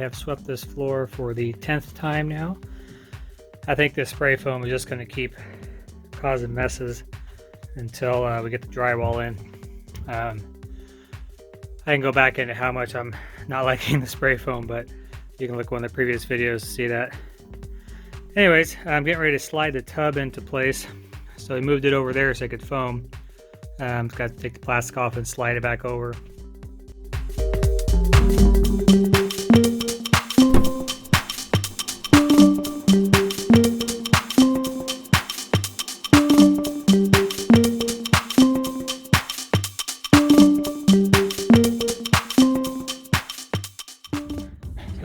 have swept this floor for the 10th time now. I think this spray foam is just going to keep causing messes until we get the drywall in. I can go back into how much I'm not liking the spray foam, but you can look at one of the previous videos to see that. Anyways, I'm getting ready to slide the tub into place. So I moved it over there so I could foam. Got to take the plastic off and slide it back over.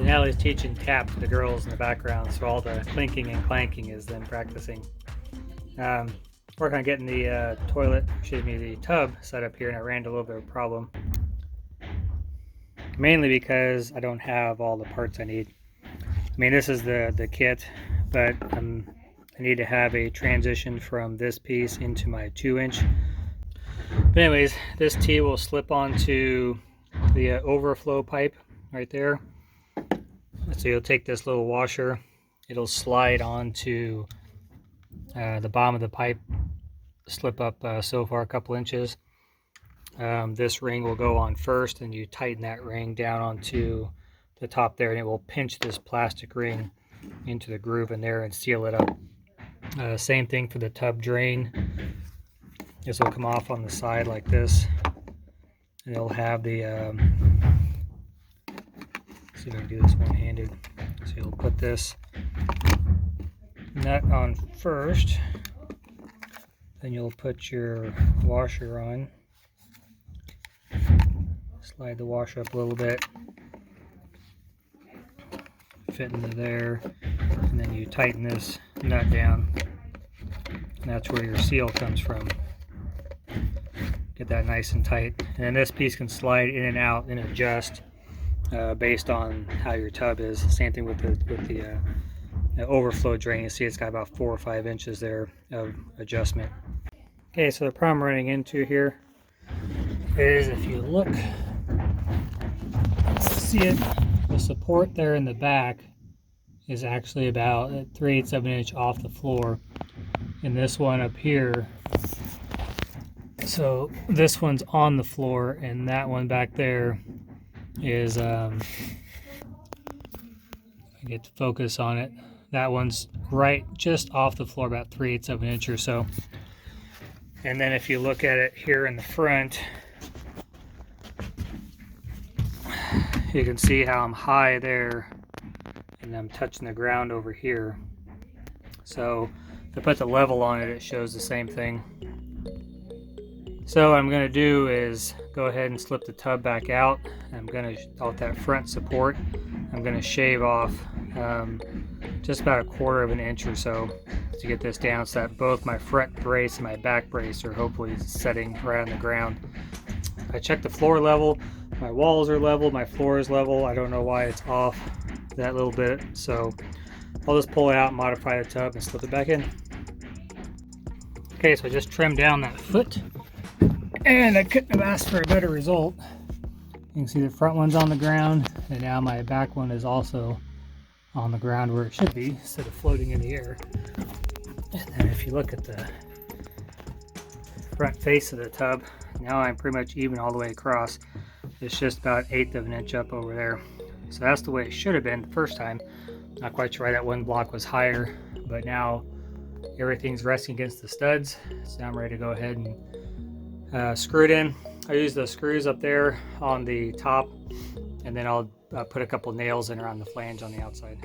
Natalie's teaching tap to the girls in the background, so all the clinking and clanking is them practicing. Working on getting the the tub set up here, and I ran into a little bit of a problem. Mainly because I don't have all the parts I need. I mean, this is the kit, but I need to have a transition from this piece into my 2-inch. But anyways, this T will slip onto the overflow pipe right there. So you'll take this little washer, it'll slide onto the bottom of the pipe, slip up so far a couple inches. This ring will go on first, and you tighten that ring down onto the top there, and it will pinch this plastic ring into the groove in there and seal it up. Same thing for the tub drain. This will come off on the side like this, and it'll have the see if I can do this one-handed. So you'll put this nut on first, then you'll put your washer on, slide the washer up a little bit, fit into there, and then you tighten this nut down, and that's where your seal comes from. Get that nice and tight, and then this piece can slide in and out and adjust based on how your tub is. Same thing with the overflow drain. You see it's got about 4 or 5 inches there of adjustment. Okay, so the problem I'm running into here is, if you look, see it, the support there in the back is actually about 3/8 of an inch off the floor, and this one up here, so this one's on the floor, and that one back there is I get to focus on it, that one's right just off the floor, about 3/8 of an inch or so. And then if you look at it here in the front, you can see how I'm high there and I'm touching the ground over here. So if I put the level on it, it shows the same thing. So what I'm going to do is go ahead and slip the tub back out. I'm going to, off that front support, I'm going to shave off just about 1/4 of an inch or so to get this down, so that both my front brace and my back brace are hopefully setting right on the ground. I checked the floor level, my walls are level, my floor is level. I don't know why it's off that little bit, so I'll just pull it out, modify the tub, and slip it back in. Okay, so I just trimmed down that foot, and I couldn't have asked for a better result. You can see the front one's on the ground, and now my back one is also on the ground where it should be, instead of floating in the air. And then if you look at the front face of the tub, now I'm pretty much even all the way across. It's just about 1/8 of an inch up over there. So that's the way it should have been the first time. Not quite sure why that one block was higher, but now everything's resting against the studs. So now I'm ready to go ahead and screw it in. I use the screws up there on the top, and then I'll put a couple nails in around the flange on the outside.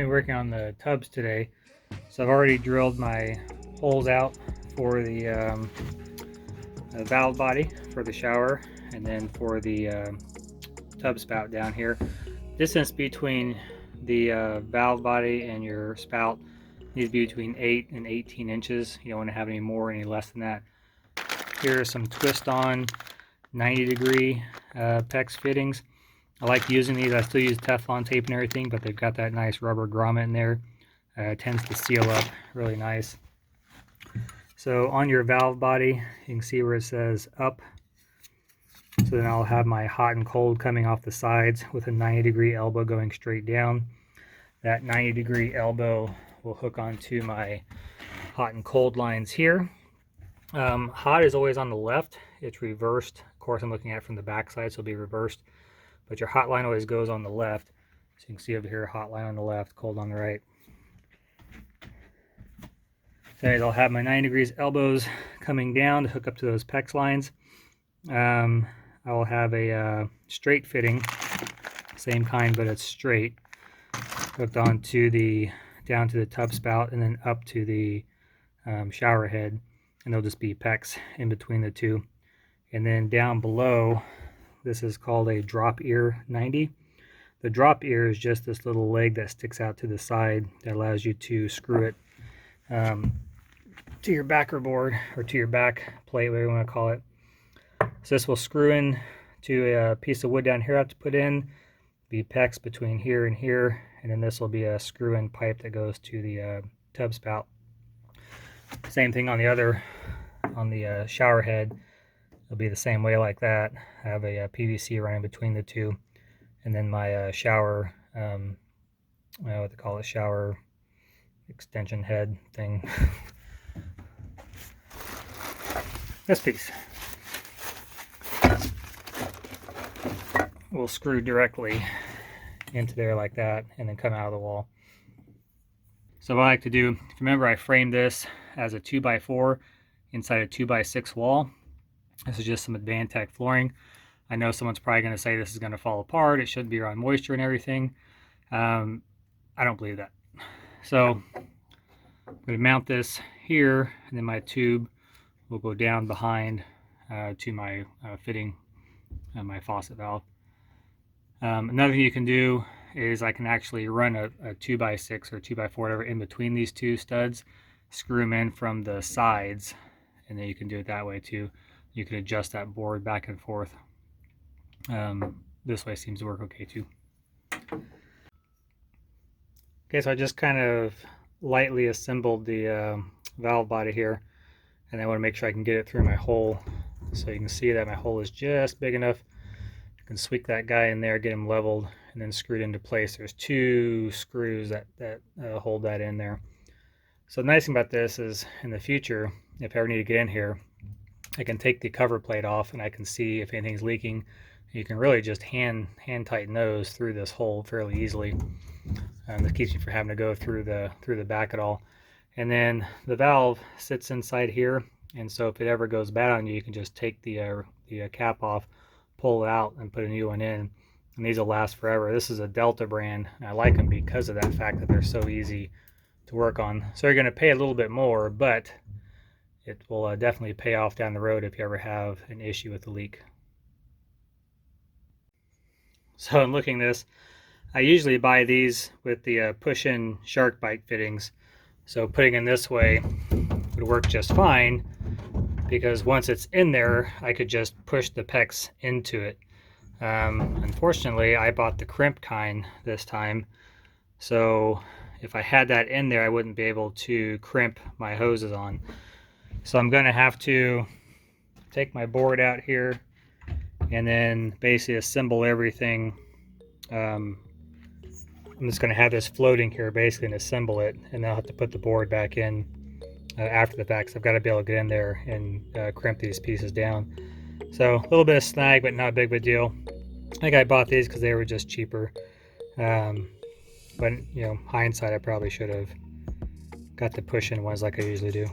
Working on the tubs today, so I've already drilled my holes out for the valve body for the shower, and then for the tub spout down here. Distance between the valve body and your spout Needs to be between 8 and 18 inches. You don't want to have any more or any less than that. Here are some twist-on 90-degree PEX fittings. I like using these. I still use Teflon tape and everything, but they've got that nice rubber grommet in there. It tends to seal up really nice. So on your valve body, you can see where it says up. So then I'll have my hot and cold coming off the sides with a 90-degree elbow going straight down. That 90-degree elbow will hook onto my hot and cold lines here. Hot is always on the left. It's reversed. Of course, I'm looking at it from the back side, so it'll be reversed. But your hot line always goes on the left. So you can see over here, hot line on the left, cold on the right. So anyways, I'll have my 90 degrees elbows coming down to hook up to those PEX lines. I will have a straight fitting, same kind, but it's straight, hooked onto down to the tub spout and then up to the shower head, and there'll just be PEX in between the two. And then down below, this is called a drop ear 90. The drop ear is just this little leg that sticks out to the side that allows you to screw it to your backer board or to your back plate, whatever you want to call it. So this will screw in to a piece of wood down here I have to put in, be PEX between here and here, and then this will be a screw-in pipe that goes to the tub spout. Same thing on the shower head. It'll be the same way like that. I have a PVC running between the two, and then my shower, what they call it, shower extension head thing. This piece will screw directly into there like that and then come out of the wall. So what I like to do, if you remember, I framed this as a 2x4 inside a 2x6 wall. This is just some Advantech flooring. I know someone's probably going to say this is going to fall apart. It shouldn't be around moisture and everything. I don't believe that. So I'm going to mount this here, and then my tube will go down behind to my fitting and my faucet valve. Another thing you can do is I can actually run a 2x6 or 2x4, whatever, in between these two studs, screw them in from the sides, and then you can do it that way too. You can adjust that board back and forth. This way seems to work okay too. Okay, so I just kind of lightly assembled the valve body here, and I want to make sure I can get it through my hole. So you can see that my hole is just big enough. You can sweep that guy in there, get him leveled, and then screwed into place. There's two screws that hold that in there. So the nice thing about this is, in the future, if I ever need to get in here, I can take the cover plate off and I can see if anything's leaking. You can really just hand tighten those through this hole fairly easily. This keeps you from having to go through the back at all. And then the valve sits inside here, and so if it ever goes bad on you, you can just take the cap off, pull it out, and put a new one in. And these will last forever. This is a Delta brand, and I like them because of that fact that they're so easy to work on. So you're going to pay a little bit more, but it will definitely pay off down the road if you ever have an issue with the leak. So in looking at this, I usually buy these with the push-in shark bite fittings. So putting in this way would work just fine, because once it's in there, I could just push the PEX into it. Unfortunately, I bought the crimp kind this time, so if I had that in there, I wouldn't be able to crimp my hoses on. So I'm going to have to take my board out here and then basically assemble everything. I'm just going to have this floating here basically and assemble it, and then I'll have to put the board back in after the fact. So I've got to be able to get in there and crimp these pieces down. So a little bit of snag, but not big of a deal. I think I bought these because they were just cheaper. But you know, hindsight, I probably should have got the push-in ones like I usually do.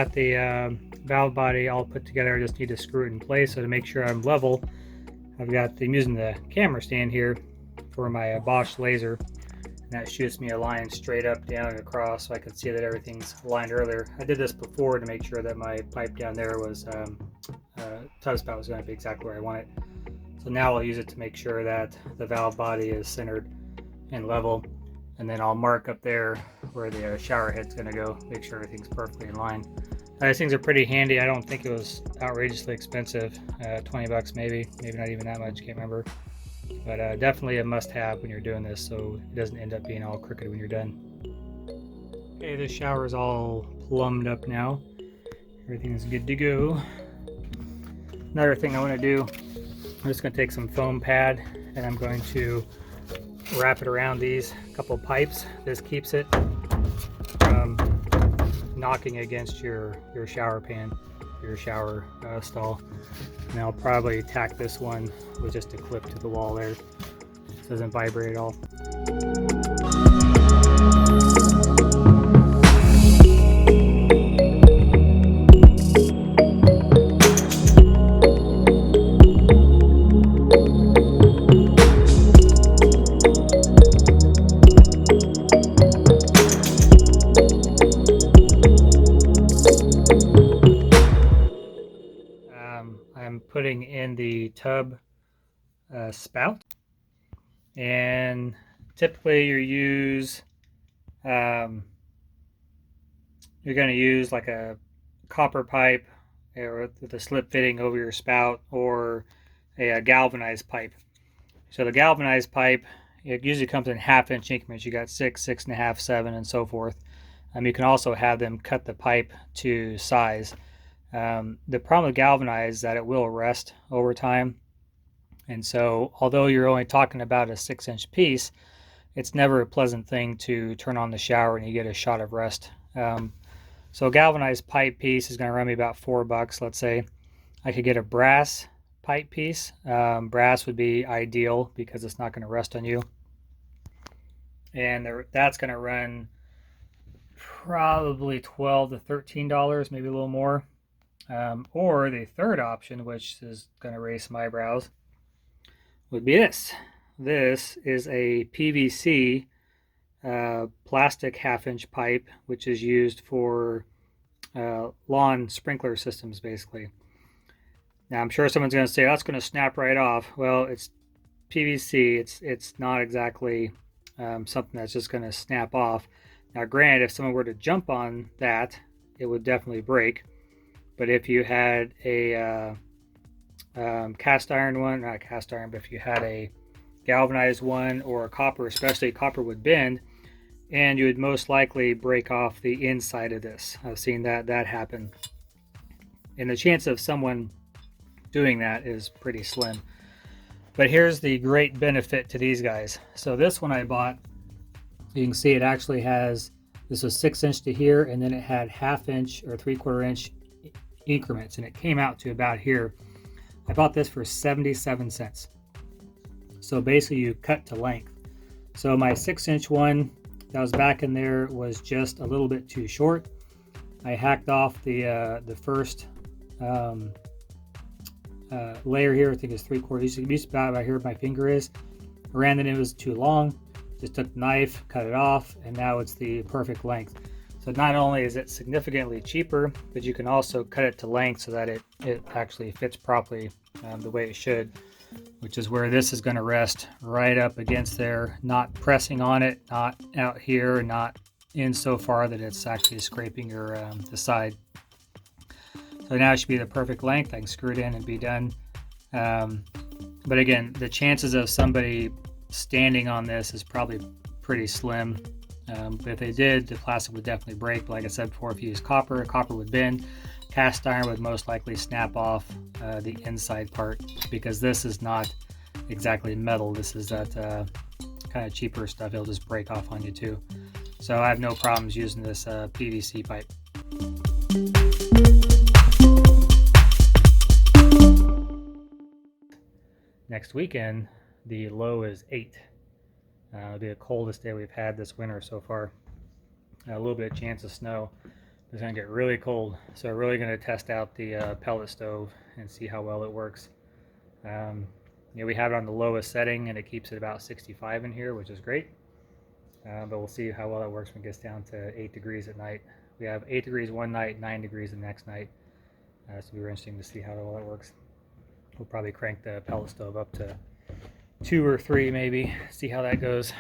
got the valve body all put together. I just need to screw it in place. So to make sure I'm level, I'm using the camera stand here for my Bosch laser. And that shoots me a line straight up, down, and across, so I can see that everything's aligned earlier. I did this before to make sure that my pipe down there was, tub spout was going to be exactly where I want it. So now I'll use it to make sure that the valve body is centered and level. And then I'll mark up there where the shower head's going to go, make sure everything's perfectly in line. These things are pretty handy. I don't think it was outrageously expensive, 20 bucks maybe not even that much, can't remember. But definitely a must-have when you're doing this, so it doesn't end up being all crooked when you're done. Okay, this shower is all plumbed up now. Everything is good to go. Another thing I want to do, I'm just going to take some foam pad and I'm going to wrap it around these couple pipes. This keeps it from knocking against your shower pan, your shower stall. And I'll probably tack this one with just a clip to the wall there so it doesn't vibrate at all. I'm putting in the tub spout, and typically you're going to use like a copper pipe with a slip fitting over your spout, or a galvanized pipe. So the galvanized pipe, it usually comes in 1/2 inch increments. You got 6, 6.5, 7, and so forth. You can also have them cut the pipe to size. The problem with galvanized is that it will rust over time. And so although you're only talking about a 6-inch piece, it's never a pleasant thing to turn on the shower and you get a shot of rust. So a galvanized pipe piece is going to run me about $4, let's say. I could get a brass pipe piece. Brass would be ideal because it's not going to rust on you. And that's going to run probably $12 to $13, maybe a little more. Or the third option, which is going to raise some eyebrows, would be this. This is a PVC plastic 1/2-inch pipe, which is used for lawn sprinkler systems, basically. Now, I'm sure someone's going to say, that's going to snap right off. Well, it's PVC. It's not exactly something that's just going to snap off. Now, granted, if someone were to jump on that, it would definitely break. But if you had a cast iron one, not cast iron, but if you had a galvanized one or a copper, especially copper, would bend, and you would most likely break off the inside of this. I've seen that happen. And the chance of someone doing that is pretty slim. But here's the great benefit to these guys. So this one I bought, you can see it actually has, this was 6-inch to here, and then it had 1/2 inch or 3/4 inch increments, and it came out to about here. I bought this for 77 cents. So basically you cut to length. So my 6-inch one that was back in there was just a little bit too short. I hacked off the first layer here. I think it's 3/4. You can about right here where my finger is. I ran that it was too long. Just took the knife, cut it off, and now it's the perfect length. So not only is it significantly cheaper, but you can also cut it to length so that it actually fits properly the way it should, which is where this is going to rest right up against there, not pressing on it, not out here, not in so far that it's actually scraping your the side. So now it should be the perfect length. I can screw it in and be done. But again, the chances of somebody standing on this is probably pretty slim. But if they did, the plastic would definitely break. But like I said before, if you use copper would bend. Cast iron would most likely snap off the inside part, because this is not exactly metal. This is that kind of cheaper stuff. It'll just break off on you too. So I have no problems using this PVC pipe. Next weekend, the low is 8. It'll be the coldest day we've had this winter so far. A little bit of chance of snow. It's going to get really cold. So we're really going to test out the pellet stove and see how well it works. We have it on the lowest setting and it keeps it about 65 in here, which is great. But we'll see how well it works when it gets down to 8 degrees at night. We have 8 degrees one night, 9 degrees the next night. So it'll be interesting to see how well that works. We'll probably crank the pellet stove up to 2 or 3 maybe, see how that goes.